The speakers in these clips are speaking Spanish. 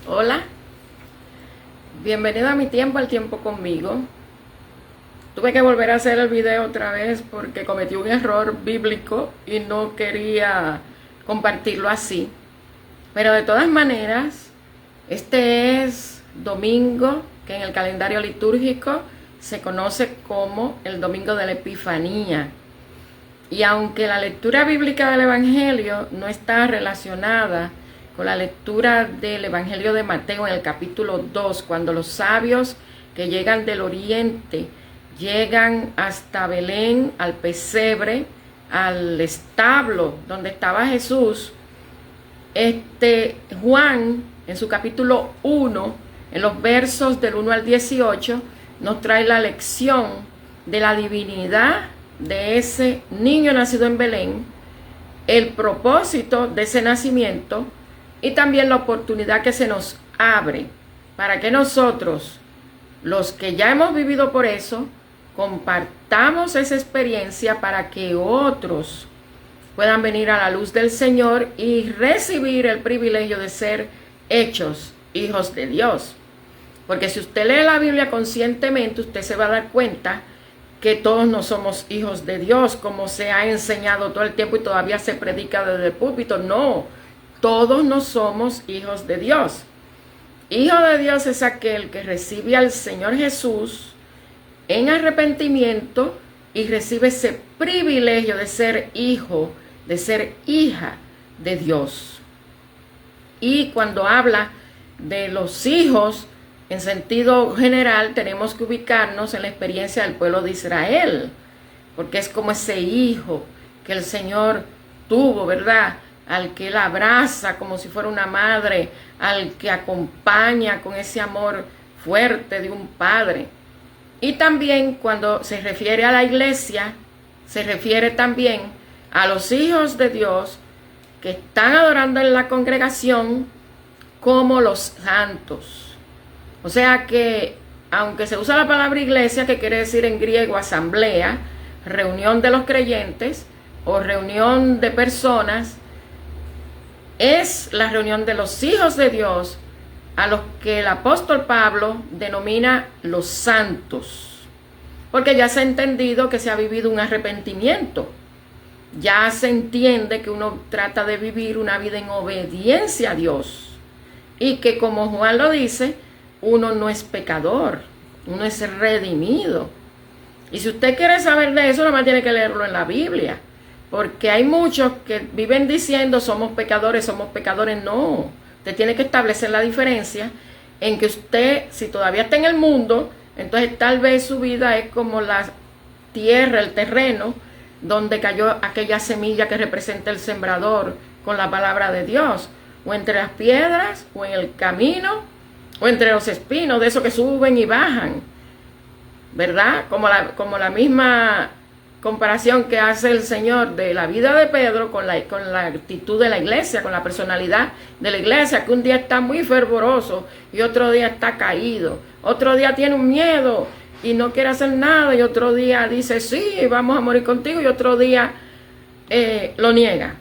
Hola, bienvenido a mi tiempo, al tiempo conmigo. Tuve que volver a hacer el video otra vez porque cometí un error bíblico y no quería compartirlo así. Pero de todas maneras, este es domingo que en el calendario litúrgico se conoce como el domingo de la Epifanía. Y aunque la lectura bíblica del Evangelio no está relacionada con la lectura del Evangelio de Mateo en el capítulo 2, cuando los sabios que llegan del oriente llegan hasta Belén, al pesebre, al establo donde estaba Jesús, Juan en su capítulo 1, en los versos del 1 al 18, nos trae la lección de la divinidad de ese niño nacido en Belén, el propósito de ese nacimiento y también la oportunidad que se nos abre para que nosotros, los que ya hemos vivido por eso, compartamos esa experiencia para que otros puedan venir a la luz del Señor y recibir el privilegio de ser hechos hijos de Dios. Porque si usted lee la Biblia conscientemente, usted se va a dar cuenta que todos no somos hijos de Dios, como se ha enseñado todo el tiempo y todavía se predica desde el púlpito. No, todos no somos hijos de Dios. Hijo de Dios es aquel que recibe al Señor Jesús en arrepentimiento y recibe ese privilegio de ser hijo, de ser hija de Dios. Y cuando habla de los hijos, en sentido general, tenemos que ubicarnos en la experiencia del pueblo de Israel, porque es como ese hijo que el Señor tuvo, ¿verdad? Al que él abraza como si fuera una madre, al que acompaña con ese amor fuerte de un padre. Y también cuando se refiere a la iglesia, se refiere también a los hijos de Dios que están adorando en la congregación como los santos. O sea que, aunque se usa la palabra iglesia, que quiere decir en griego asamblea, reunión de los creyentes o reunión de personas, es la reunión de los hijos de Dios a los que el apóstol Pablo denomina los santos. Porque ya se ha entendido que se ha vivido un arrepentimiento. Ya se entiende que uno trata de vivir una vida en obediencia a Dios. Y que, como Juan lo dice, uno no es pecador, uno es redimido. Y si usted quiere saber de eso, nomás tiene que leerlo en la Biblia. Porque hay muchos que viven diciendo somos pecadores. No, usted tiene que establecer la diferencia en que usted, si todavía está en el mundo, entonces tal vez su vida es como la tierra, el terreno, donde cayó aquella semilla que representa el sembrador con la palabra de Dios, o entre las piedras, o en el camino, o entre los espinos, de esos que suben y bajan, ¿verdad? Como la misma comparación que hace el Señor de la vida de Pedro con la actitud de la iglesia, con la personalidad de la iglesia, que un día está muy fervoroso y otro día está caído, otro día tiene un miedo y no quiere hacer nada, y otro día dice sí, vamos a morir contigo, y otro día lo niega.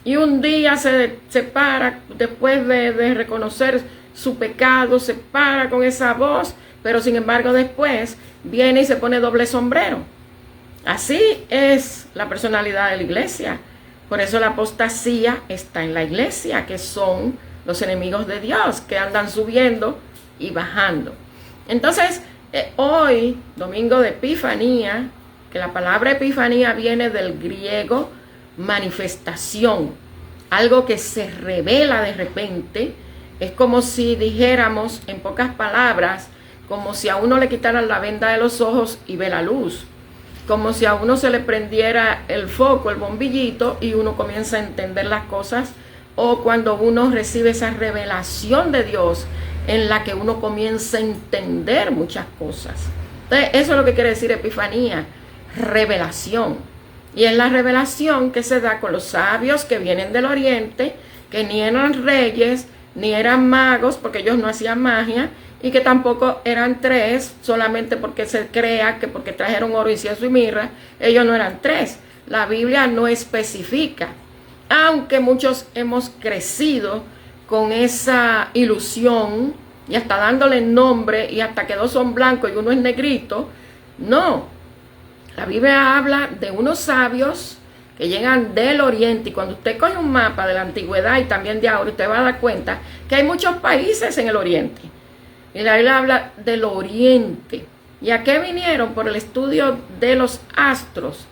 Y un día se para, después de reconocer su pecado, se para con esa voz, pero sin embargo después viene y se pone doble sombrero. Así es la personalidad de la iglesia. Por eso la apostasía está en la iglesia, que son los enemigos de Dios, que andan subiendo y bajando. Entonces, hoy, domingo de Epifanía, que la palabra Epifanía viene del griego manifestación, algo que se revela de repente. Es como si dijéramos, en pocas palabras, como si a uno le quitaran la venda de los ojos y ve la luz. Como si a uno se le prendiera el foco, el bombillito, y uno comienza a entender las cosas. O cuando uno recibe esa revelación de Dios en la que uno comienza a entender muchas cosas. Entonces, eso es lo que quiere decir Epifanía, revelación. Y es la revelación que se da con los sabios que vienen del oriente, que ni eran reyes, ni eran magos, porque ellos no hacían magia, y que tampoco eran tres, solamente porque se crea que porque trajeron oro, incienso y mirra, ellos no eran tres. La Biblia no especifica, aunque muchos hemos crecido con esa ilusión y hasta dándole nombre y hasta que dos son blancos y uno es negrito. No, la Biblia habla de unos sabios que llegan del oriente, y cuando usted coge un mapa de la antigüedad y también de ahora, usted va a dar cuenta que hay muchos países en el oriente. Y la Biblia habla del oriente. ¿Y a qué vinieron? Por el estudio de los astros,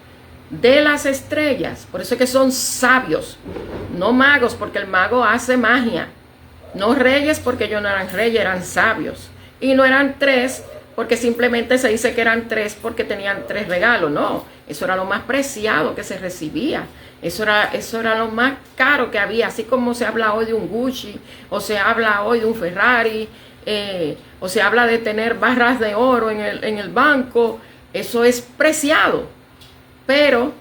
de las estrellas. Por eso es que son sabios, no magos, porque el mago hace magia. No reyes, porque ellos no eran reyes, eran sabios. Y no eran tres, porque simplemente se dice que eran tres porque tenían tres regalos. No, eso era lo más preciado que se recibía. Eso era lo más caro que había. Así como se habla hoy de un Gucci, o se habla hoy de un Ferrari, o se habla de tener barras de oro en el banco. Eso es preciado. Pero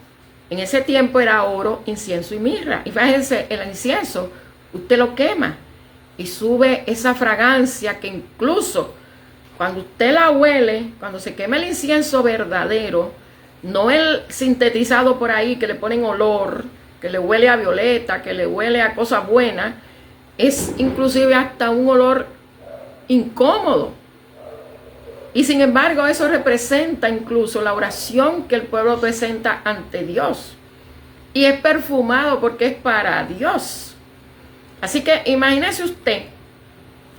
en ese tiempo era oro, incienso y mirra. Y fíjense, el incienso usted lo quema y sube esa fragancia que incluso cuando usted la huele, cuando se quema el incienso verdadero, no el sintetizado por ahí que le ponen olor, que le huele a violeta, que le huele a cosas buenas, es inclusive hasta un olor incómodo. Y sin embargo eso representa incluso la oración que el pueblo presenta ante Dios. Y es perfumado porque es para Dios. Así que imagínese usted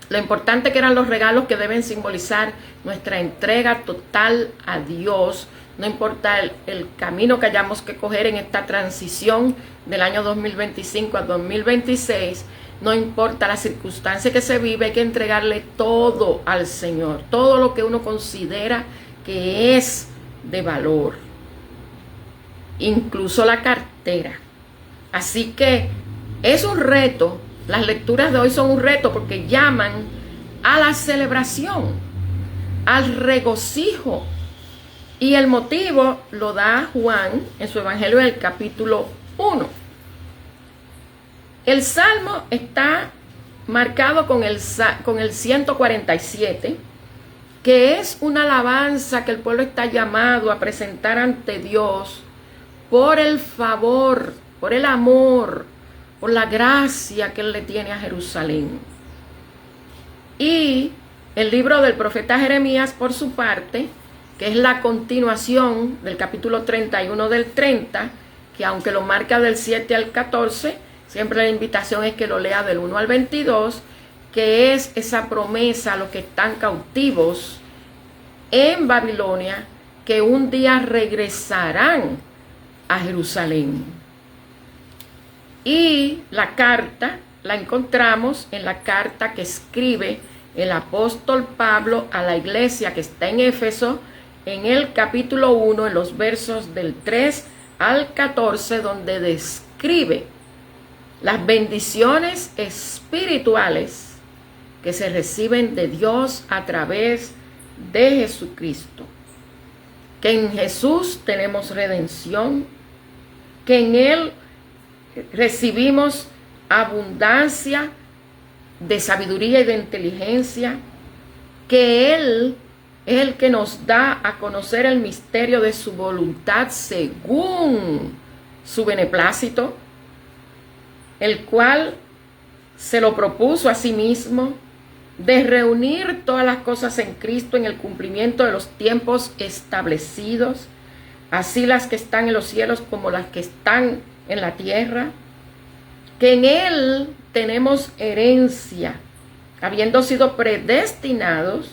lo importante que eran los regalos que deben simbolizar nuestra entrega total a Dios. No importa el camino que hayamos que coger en esta transición del año 2025 a 2026. No importa la circunstancia que se vive, hay que entregarle todo al Señor. Todo lo que uno considera que es de valor. Incluso la cartera. Así que es un reto. Las lecturas de hoy son un reto porque llaman a la celebración, al regocijo. Y el motivo lo da Juan en su Evangelio del capítulo 1. El Salmo está marcado con el 147, que es una alabanza que el pueblo está llamado a presentar ante Dios por el favor, por el amor, por la gracia que Él le tiene a Jerusalén. Y el libro del profeta Jeremías, por su parte, que es la continuación del capítulo 31 del 30, que aunque lo marca del 7 al 14, siempre la invitación es que lo lea del 1 al 22, que es esa promesa a los que están cautivos en Babilonia, que un día regresarán a Jerusalén. Y la carta la encontramos en la carta que escribe el apóstol Pablo a la iglesia que está en Éfeso, en el capítulo 1, en los versos del 3 al 14, donde describe las bendiciones espirituales que se reciben de Dios a través de Jesucristo. Que en Jesús tenemos redención, que en Él recibimos abundancia de sabiduría y de inteligencia, que Él es el que nos da a conocer el misterio de su voluntad según su beneplácito, el cual se lo propuso a sí mismo, de reunir todas las cosas en Cristo en el cumplimiento de los tiempos establecidos, así las que están en los cielos como las que están en la tierra, que en Él tenemos herencia, habiendo sido predestinados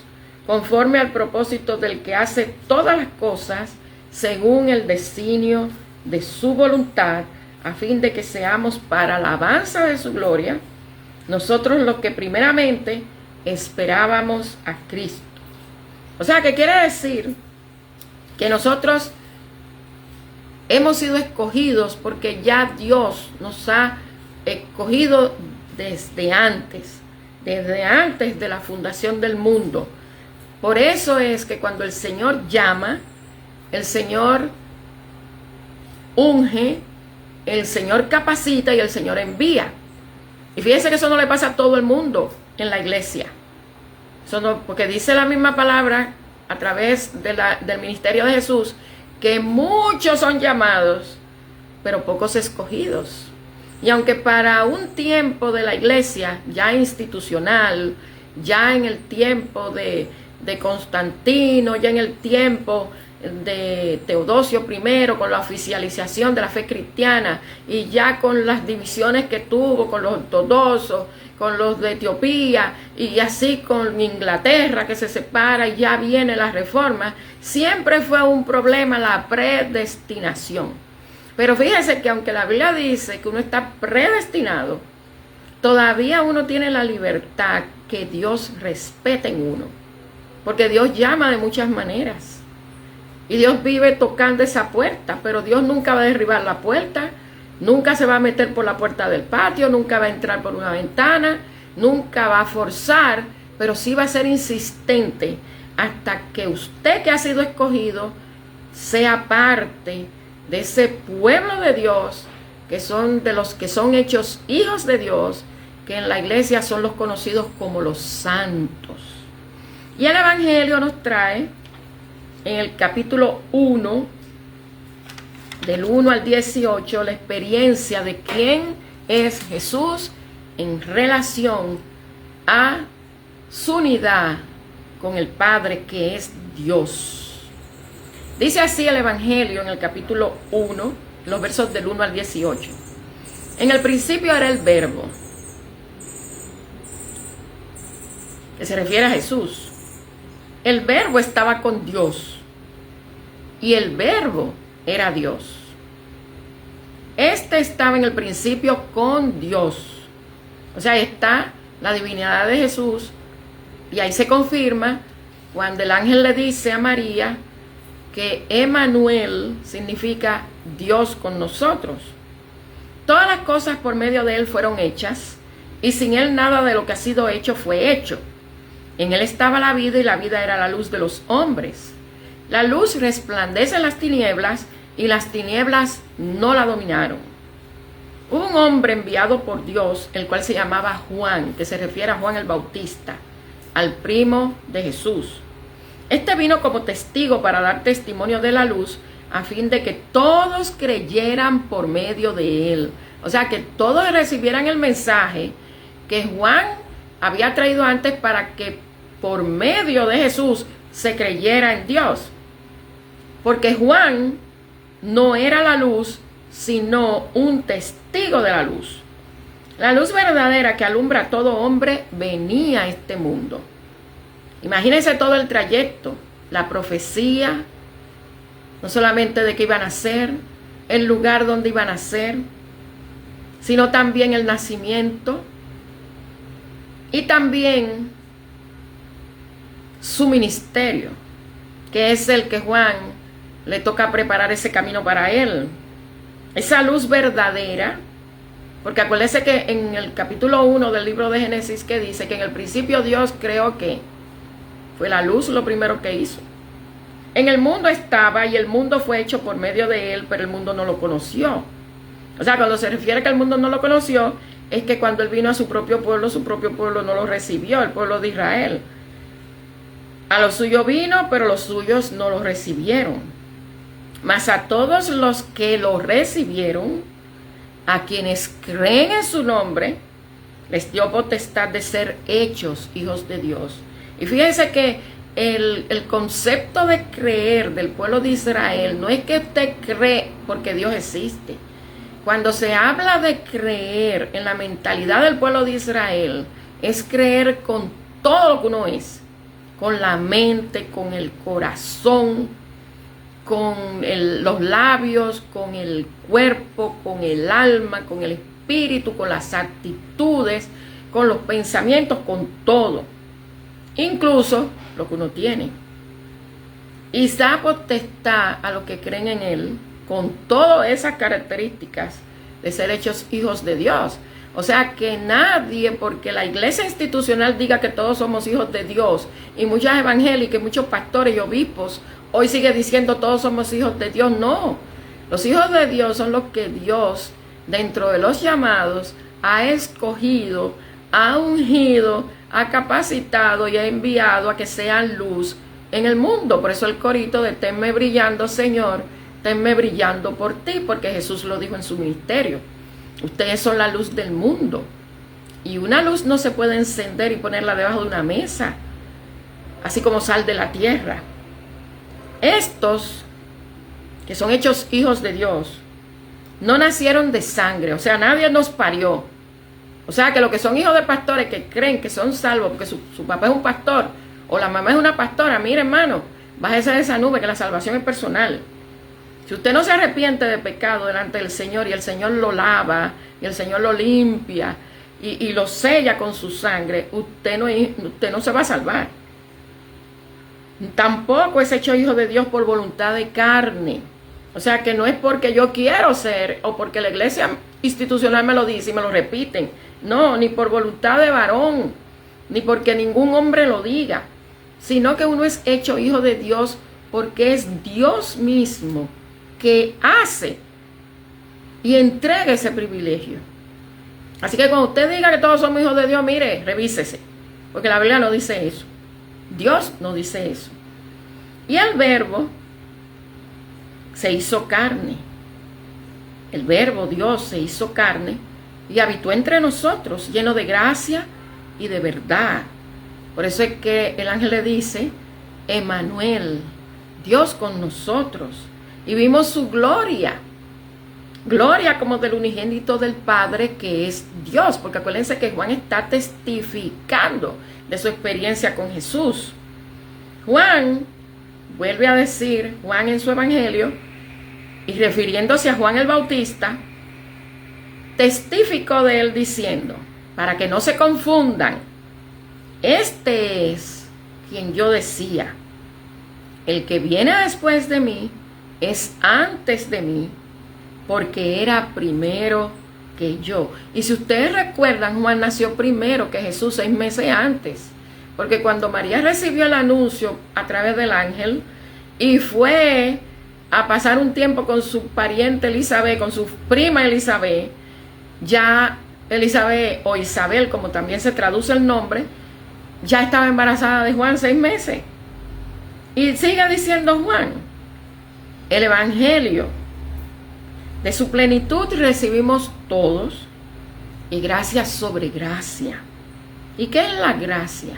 conforme al propósito del que hace todas las cosas según el designio de su voluntad, a fin de que seamos para alabanza de su gloria, nosotros los que primeramente esperábamos a Cristo. O sea, que quiere decir que nosotros hemos sido escogidos porque ya Dios nos ha escogido desde antes de la fundación del mundo. Por eso es que cuando el Señor llama, el Señor unge, el Señor capacita y el Señor envía. Y fíjense que eso no le pasa a todo el mundo en la iglesia. Eso no, porque dice la misma palabra a través del ministerio de Jesús, que muchos son llamados, pero pocos escogidos. Y aunque para un tiempo de la iglesia ya institucional, ya en el tiempo de Constantino, ya en el tiempo de Teodosio I, con la oficialización de la fe cristiana, y ya con las divisiones que tuvo con los ortodoxos, con los de Etiopía, y así con Inglaterra que se separa y ya viene la reforma, siempre fue un problema la predestinación. Pero fíjense que aunque la Biblia dice que uno está predestinado, todavía uno tiene la libertad que Dios respete en uno. Porque Dios llama de muchas maneras. Y Dios vive tocando esa puerta, pero Dios nunca va a derribar la puerta, nunca se va a meter por la puerta del patio, nunca va a entrar por una ventana, nunca va a forzar, pero sí va a ser insistente hasta que usted que ha sido escogido sea parte de ese pueblo de Dios, que son de los que son hechos hijos de Dios, que en la iglesia son los conocidos como los santos. Y el Evangelio nos trae en el capítulo 1, del 1 al 18, la experiencia de quién es Jesús en relación a su unidad con el Padre, que es Dios. Dice así el Evangelio en el capítulo 1, los versos del 1 al 18. En el principio era el Verbo, que se refiere a Jesús. El Verbo estaba con Dios y el Verbo era Dios. Este estaba en el principio con Dios. O sea, está la divinidad de Jesús, y ahí se confirma cuando el ángel le dice a María que Emmanuel significa Dios con nosotros. Todas las cosas por medio de él fueron hechas, y sin él nada de lo que ha sido hecho fue hecho. En él estaba la vida, y la vida era la luz de los hombres. La luz resplandece en las tinieblas, y las tinieblas no la dominaron. Hubo un hombre enviado por Dios, el cual se llamaba Juan, que se refiere a Juan el Bautista, al primo de Jesús. Este vino como testigo para dar testimonio de la luz, a fin de que todos creyeran por medio de él. O sea, que todos recibieran el mensaje que Juan había traído antes, para que por medio de Jesús se creyera en Dios. Porque Juan no era la luz, sino un testigo de la luz. La luz verdadera que alumbra a todo hombre venía a este mundo. Imagínense todo el trayecto, la profecía, no solamente de qué iban a hacer, el lugar donde iban a nacer, sino también el nacimiento y también su ministerio, que es el que Juan le toca preparar ese camino para él. Esa luz verdadera, porque acuérdense que en el capítulo 1 del libro de Génesis, que dice que en el principio Dios creó que fue la luz lo primero que hizo. En el mundo estaba, y el mundo fue hecho por medio de él, pero el mundo no lo conoció. O sea, cuando se refiere a que el mundo no lo conoció, es que cuando él vino a su propio pueblo no lo recibió, el pueblo de Israel. A lo suyo vino, pero los suyos no lo recibieron. Mas a todos los que lo recibieron, a quienes creen en su nombre, les dio potestad de ser hechos hijos de Dios. Y fíjense que el concepto de creer del pueblo de Israel no es que usted cree porque Dios existe. Cuando se habla de creer en la mentalidad del pueblo de Israel, es creer con todo lo que uno es, con la mente, con el corazón, con los labios, con el cuerpo, con el alma, con el espíritu, con las actitudes, con los pensamientos, con todo. Incluso lo que uno tiene. Y da potestad a los que creen en él, con todas esas características de ser hechos hijos de Dios. O sea que nadie, porque la iglesia institucional diga que todos somos hijos de Dios, y muchas evangélicas, muchos pastores y obispos hoy sigue diciendo todos somos hijos de Dios. No, los hijos de Dios son los que Dios, dentro de los llamados, ha escogido, ha ungido, ha capacitado y ha enviado a que sean luz en el mundo. Por eso el corito de tenme brillando, Señor, tenme brillando por ti, porque Jesús lo dijo en su ministerio. Ustedes son la luz del mundo. Y una luz no se puede encender y ponerla debajo de una mesa, así como sal de la tierra. Estos, que son hechos hijos de Dios, no nacieron de sangre, o sea, nadie nos parió. O sea, que los que son hijos de pastores, que creen que son salvos porque su papá es un pastor, o la mamá es una pastora, mire hermano, bájese de esa nube que la salvación es personal. Si usted no se arrepiente de pecado delante del Señor y el Señor lo lava, y el Señor lo limpia, y lo sella con su sangre, usted no se va a salvar. Tampoco es hecho hijo de Dios por voluntad de carne. O sea que no es porque yo quiero ser o porque la iglesia institucional me lo dice y me lo repiten. No, ni por voluntad de varón, ni porque ningún hombre lo diga, sino que uno es hecho hijo de Dios porque es Dios mismo que hace y entrega ese privilegio. Así que cuando usted diga que todos somos hijos de Dios, mire, revísese, porque la Biblia no dice eso. Dios no dice eso. Y el Verbo se hizo carne. El Verbo, Dios, se hizo carne y habitó entre nosotros, lleno de gracia y de verdad. Por eso es que el ángel le dice, Emmanuel, Dios con nosotros. Y vimos su gloria. Gloria como del unigénito del Padre, que es Dios. Porque acuérdense que Juan está testificando de su experiencia con Jesús. Juan vuelve a decir, Juan en su evangelio, y refiriéndose a Juan el Bautista, testificó de él diciendo, para que no se confundan, este es quien yo decía, el que viene después de mí es antes de mí, porque era primero que yo. Y si ustedes recuerdan, Juan nació primero que Jesús 6 meses antes, porque cuando María recibió el anuncio a través del ángel y fue a pasar un tiempo con su pariente Elizabeth, con su prima Elizabeth, ya Elizabeth o Isabel, como también se traduce el nombre, ya estaba embarazada de Juan 6 meses. Y sigue diciendo Juan, el evangelio de su plenitud recibimos todos, y gracia sobre gracia. ¿Y qué es la gracia?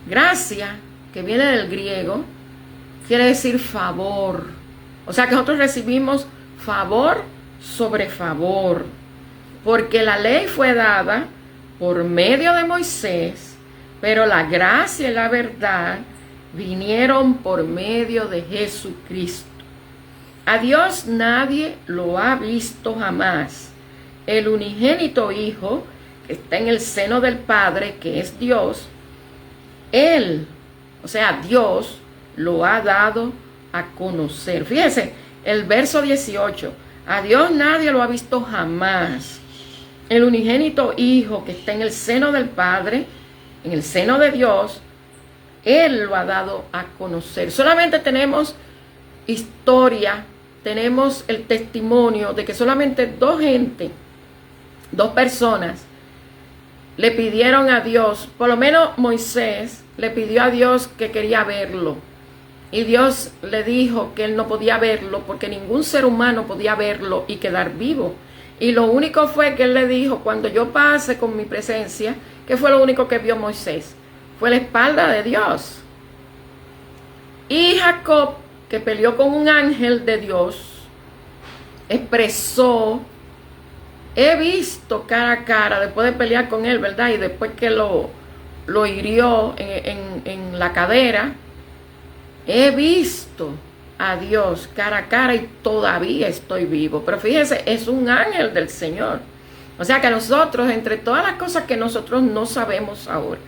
Gracia, que viene del griego, quiere decir favor. O sea que nosotros recibimos favor sobre favor, porque la ley fue dada por medio de Moisés, pero la gracia y la verdad vinieron por medio de Jesucristo. A Dios nadie lo ha visto jamás. El unigénito Hijo, que está en el seno del Padre, que es Dios, Él, o sea, Dios, lo ha dado a conocer. Fíjense, el verso 18. A Dios nadie lo ha visto jamás. El unigénito Hijo que está en el seno del Padre, en el seno de Dios, Él lo ha dado a conocer. Solamente tenemos historia, tenemos el testimonio de que solamente dos personas, le pidieron a Dios, por lo menos Moisés le pidió a Dios que quería verlo. Y Dios le dijo que él no podía verlo porque ningún ser humano podía verlo y quedar vivo. Y lo único fue que él le dijo, cuando yo pase con mi presencia, que fue lo único que vio Moisés, fue la espalda de Dios. Y Jacob, que peleó con un ángel de Dios, expresó, he visto cara a cara, después de pelear con él, ¿verdad? Y después que lo hirió en la cadera, he visto a Dios cara a cara y todavía estoy vivo. Pero fíjense, es un ángel del Señor. O sea que nosotros, entre todas las cosas que nosotros no sabemos ahora,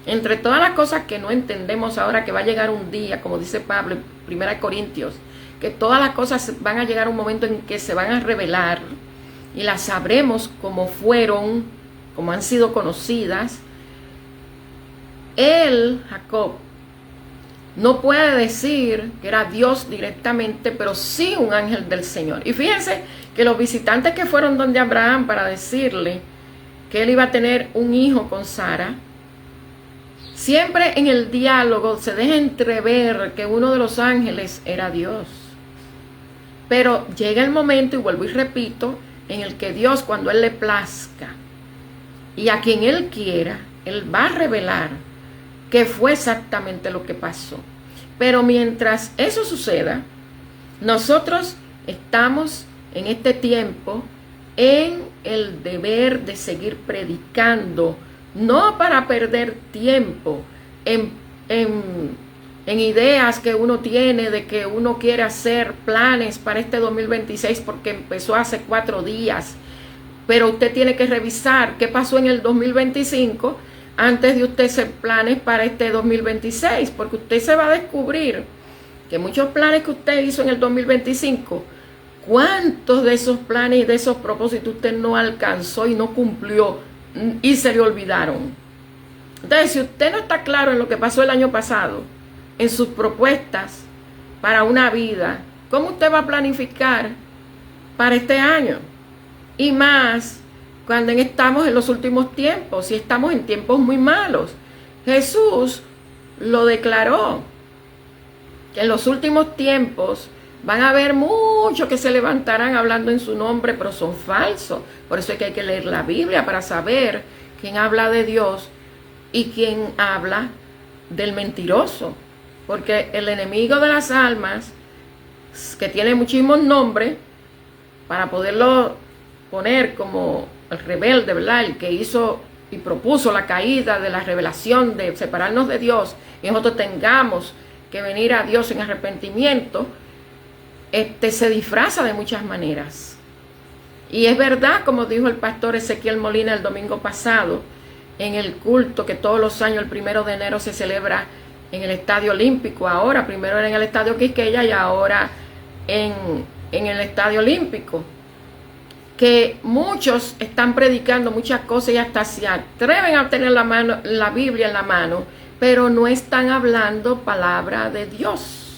entre todas las cosas que no entendemos ahora, que va a llegar un día, como dice Pablo en 1 Corintios, que todas las cosas van a llegar a un momento en que se van a revelar y las sabremos como fueron, como han sido conocidas. Él, Jacob, no puede decir que era Dios directamente, pero sí un ángel del Señor. Y fíjense que los visitantes que fueron donde Abraham para decirle que él iba a tener un hijo con Sara, siempre en el diálogo se deja entrever que uno de los ángeles era Dios. Pero llega el momento, y vuelvo y repito, en el que Dios, cuando Él le plazca y a quien Él quiera, Él va a revelar qué fue exactamente lo que pasó. Pero mientras eso suceda, nosotros estamos en este tiempo en el deber de seguir predicando, no para perder tiempo en ideas que uno tiene de que uno quiere hacer planes para este 2026 porque empezó hace 4 días. Pero usted tiene que revisar qué pasó en el 2025 antes de usted hacer planes para este 2026, porque usted se va a descubrir que muchos planes que usted hizo en el 2025, ¿cuántos de esos planes y de esos propósitos usted no alcanzó y no cumplió y se le olvidaron? Entonces, si usted no está claro en lo que pasó el año pasado, en sus propuestas para una vida, ¿cómo usted va a planificar para este año? Y más cuando estamos en los últimos tiempos y estamos en tiempos muy malos. Jesús lo declaró, que en los últimos tiempos van a haber muchos que se levantarán hablando en su nombre, pero son falsos. Por eso es que hay que leer la Biblia para saber quién habla de Dios y quién habla del mentiroso. Porque el enemigo de las almas, que tiene muchísimos nombres, para poderlo poner como el rebelde, ¿verdad? El que hizo y propuso la caída de la revelación, de separarnos de Dios, y nosotros tengamos que venir a Dios en arrepentimiento, se disfraza de muchas maneras. Y es verdad, como dijo el pastor Ezequiel Molina el domingo pasado, en el culto que todos los años, el 1 de enero, se celebra en el Estadio Olímpico. Ahora, primero era en el Estadio Quisqueya y ahora en el Estadio Olímpico. Que muchos están predicando muchas cosas y hasta se atreven a tener la Biblia en la mano, pero no están hablando palabra de Dios.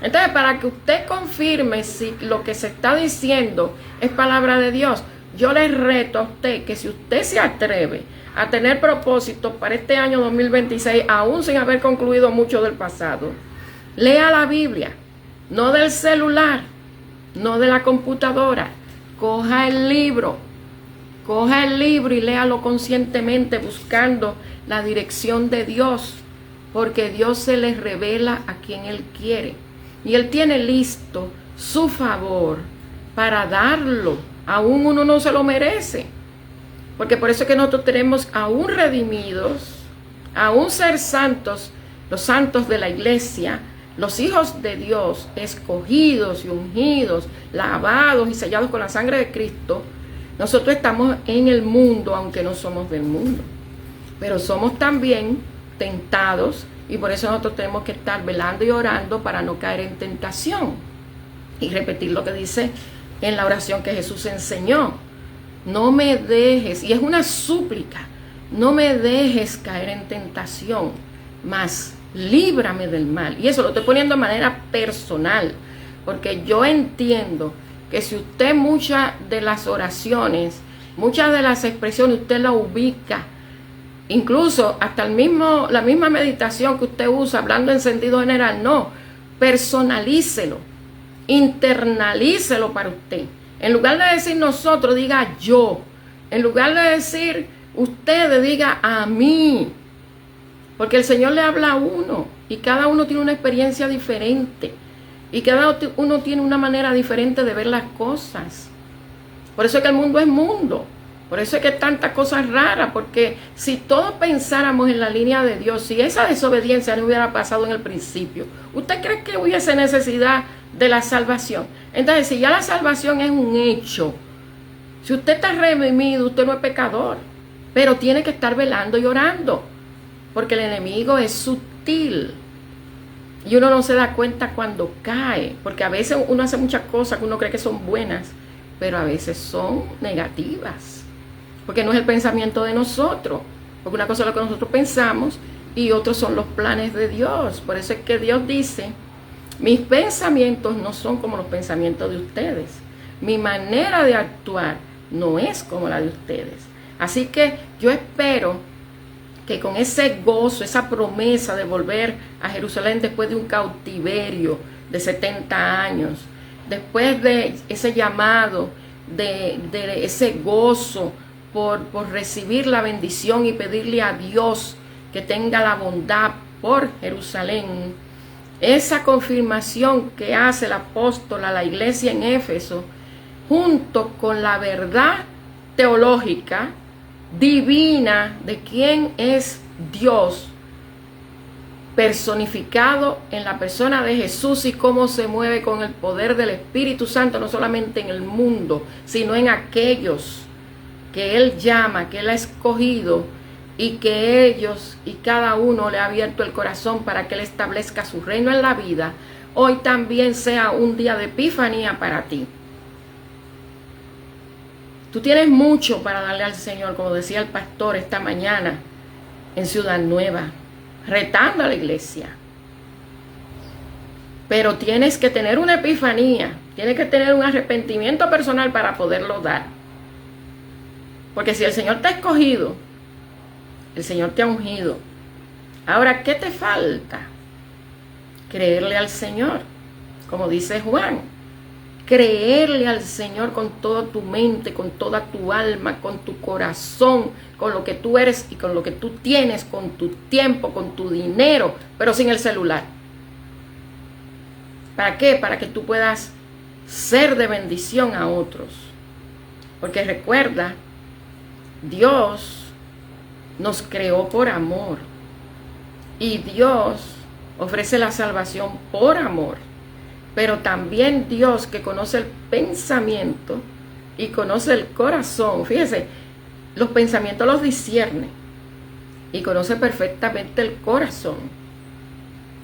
Entonces, para que usted confirme si lo que se está diciendo es palabra de Dios, yo le reto a usted que si usted se atreve a tener propósitos para este año 2026, aún sin haber concluido mucho del pasado, lea la Biblia, no del celular, no de la computadora. Coja el libro y léalo conscientemente, buscando la dirección de Dios, porque Dios se le revela a quien Él quiere. Y Él tiene listo su favor para darlo, aún uno no se lo merece. Porque por eso es que nosotros tenemos aún redimidos, aún ser santos, los santos de la iglesia, los hijos de Dios, escogidos y ungidos, lavados y sellados con la sangre de Cristo. Nosotros estamos en el mundo, aunque no somos del mundo. Pero somos también tentados, y por eso nosotros tenemos que estar velando y orando para no caer en tentación. Y repetir lo que dice en la oración que Jesús enseñó. No me dejes, y es una súplica, no me dejes caer en tentación, mas líbrame del mal. Y eso lo estoy poniendo de manera personal, porque yo entiendo que si usted muchas de las oraciones, muchas de las expresiones usted la ubica, incluso hasta la misma meditación que usted usa hablando en sentido general, no, personalícelo, internalícelo para usted. En lugar de decir nosotros, diga yo. En lugar de decir ustedes, diga a mí. Porque el Señor le habla a uno y cada uno tiene una experiencia diferente y cada uno tiene una manera diferente de ver las cosas. Por eso es que el mundo es mundo, por eso es que hay tantas cosas raras, porque si todos pensáramos en la línea de Dios, si esa desobediencia no hubiera pasado en el principio, ¿usted cree que hubiese necesidad de la salvación? Entonces, si ya la salvación es un hecho, si usted está redimido, usted no es pecador, pero tiene que estar velando y orando. Porque el enemigo es sutil y uno no se da cuenta cuando cae, porque a veces uno hace muchas cosas que uno cree que son buenas, pero a veces son negativas, porque no es el pensamiento de nosotros, porque una cosa es lo que nosotros pensamos y otros son los planes de Dios. Por eso es que Dios dice, mis pensamientos no son como los pensamientos de ustedes, mi manera de actuar no es como la de ustedes. Así que yo espero que con ese gozo, esa promesa de volver a Jerusalén después de un cautiverio de 70 años, después de ese llamado, de ese gozo por recibir la bendición y pedirle a Dios que tenga la bondad por Jerusalén, esa confirmación que hace el apóstol a la iglesia en Éfeso, junto con la verdad teológica, divina, de quién es Dios, personificado en la persona de Jesús y cómo se mueve con el poder del Espíritu Santo, no solamente en el mundo, sino en aquellos que Él llama, que Él ha escogido, y que ellos y cada uno le ha abierto el corazón para que Él establezca su reino en la vida, hoy también sea un día de epifanía para ti. Tú tienes mucho para darle al Señor, como decía el pastor esta mañana en Ciudad Nueva, retando a la iglesia. Pero tienes que tener una epifanía, tienes que tener un arrepentimiento personal para poderlo dar. Porque si el Señor te ha escogido, el Señor te ha ungido. Ahora, ¿qué te falta? Creerle al Señor, como dice Juan. Creerle al Señor con toda tu mente, con toda tu alma, con tu corazón, con lo que tú eres y con lo que tú tienes, con tu tiempo, con tu dinero, pero sin el celular. ¿Para qué? Para que tú puedas ser de bendición a otros. Porque recuerda, Dios nos creó por amor y Dios ofrece la salvación por amor. Pero también Dios, que conoce el pensamiento y conoce el corazón, fíjese, los pensamientos los discierne y conoce perfectamente el corazón.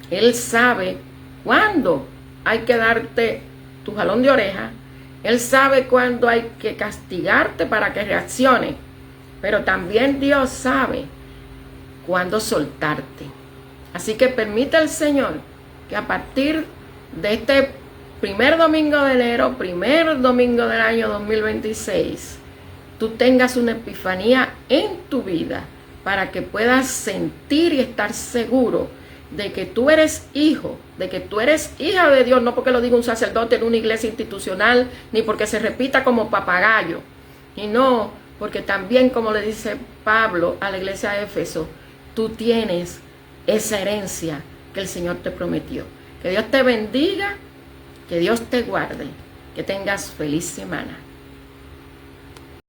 Él sabe cuándo hay que darte tu jalón de oreja. Él sabe cuándo hay que castigarte para que reaccione. Pero también Dios sabe cuándo soltarte. Así que permite al Señor que a partir de este primer domingo de enero, primer domingo del año 2026, tú tengas una epifanía en tu vida para que puedas sentir y estar seguro de que tú eres hijo, de que tú eres hija de Dios, no porque lo diga un sacerdote en una iglesia institucional, ni porque se repita como papagayo, y no, porque también, como le dice Pablo a la iglesia de Éfeso, tú tienes esa herencia que el Señor te prometió. Que Dios te bendiga, que Dios te guarde, que tengas feliz semana.